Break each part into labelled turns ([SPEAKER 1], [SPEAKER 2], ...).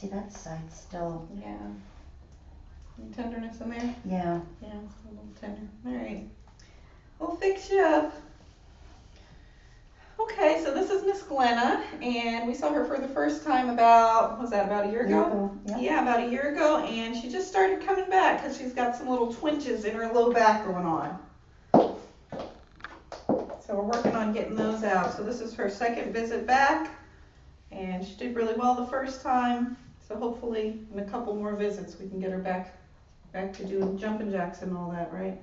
[SPEAKER 1] see that side still.
[SPEAKER 2] Yeah. Any tenderness in there?
[SPEAKER 1] Yeah.
[SPEAKER 2] Yeah, it's a little tender. Alright. We'll fix you up. Okay, so this is Miss Glenna, and we saw her for the first time about a year ago?
[SPEAKER 1] Yeah.
[SPEAKER 2] Yeah, about a year ago, and she just started coming back because she's got some little twinges in her low back going on. So we're working on getting those out. So this is her second visit back, and she did really well the first time. So hopefully in a couple more visits we can get her back to doing jumping jacks and all that, right?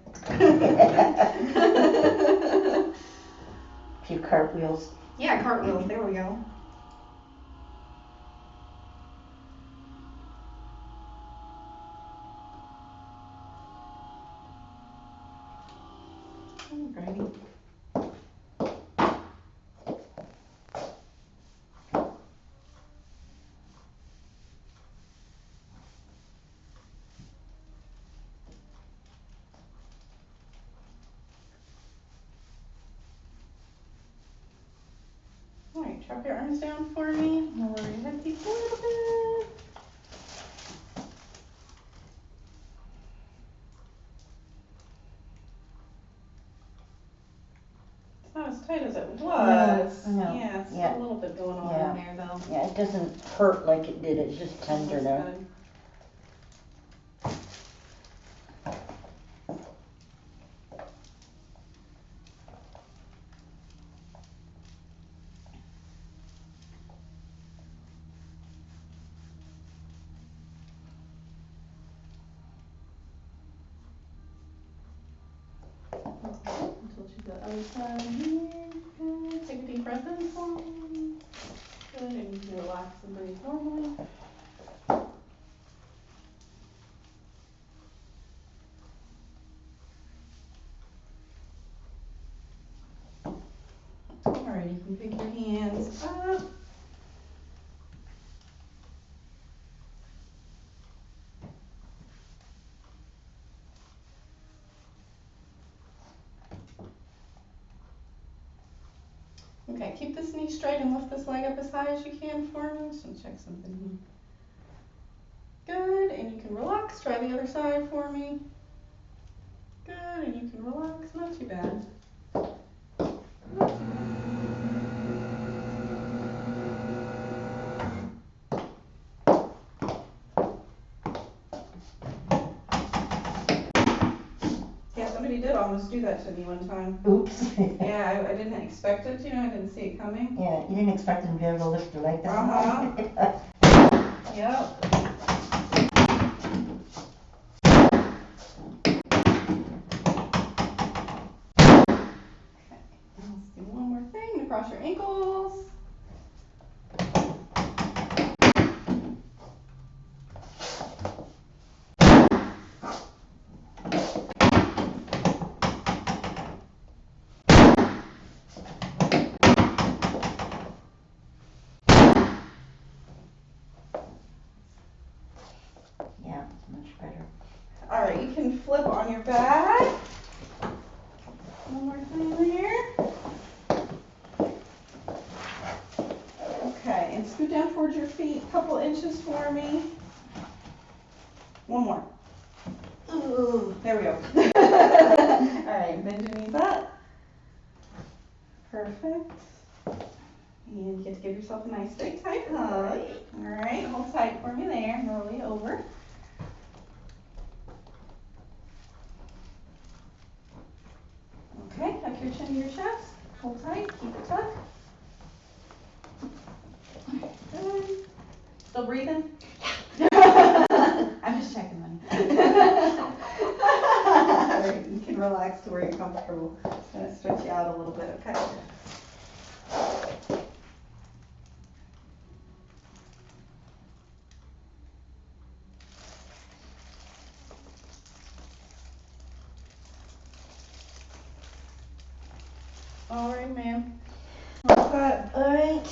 [SPEAKER 1] A few cartwheels.
[SPEAKER 2] Yeah, cartwheels, there we go. Alrighty. Alright, drop your arms down for me. Lower your head piece a little bit. It's not as tight as it was.
[SPEAKER 1] No.
[SPEAKER 2] Yeah, it's
[SPEAKER 1] Yeah.
[SPEAKER 2] a little bit going on
[SPEAKER 1] Yeah.
[SPEAKER 2] in there though.
[SPEAKER 1] Yeah, it doesn't hurt like it did, it's just tender
[SPEAKER 2] That's
[SPEAKER 1] now.
[SPEAKER 2] good. Until she the other side here. Good. Take a deep breath in for me. Good. And you can relax and breathe normally. Alright, you can pick your hands up. Okay, keep this knee straight and lift this leg up as high as you can for me. Just gonna check something here. Good, and you can relax. Try the other side for me. Good, and you can relax. Not too bad. Yeah, somebody did almost do that to me one time.
[SPEAKER 1] Oops.
[SPEAKER 2] Yeah, I didn't expect it, I didn't see it coming.
[SPEAKER 1] Yeah, you didn't expect them to be able to lift your leg that
[SPEAKER 2] Uh-huh.
[SPEAKER 1] high.
[SPEAKER 2] Yep. Let's do one more thing. Across your ankles.
[SPEAKER 1] Yeah, much better.
[SPEAKER 2] All right, you can flip on your back. One more thing there. Okay, and scoot down towards your feet a couple inches for me. One more. Ooh, there we go. All right, bend your knees up. Perfect. And you get to give yourself a nice big tight hug. All right, hold tight for me there. Roll you over. Okay, tuck your chin to your chest. Hold tight, keep it tucked. Good. Still breathing? Yeah. I'm just checking, honey. All right, you can relax to where you're comfortable. Just gonna stretch you out a little bit, okay? All right, ma'am. What's that?
[SPEAKER 1] All right.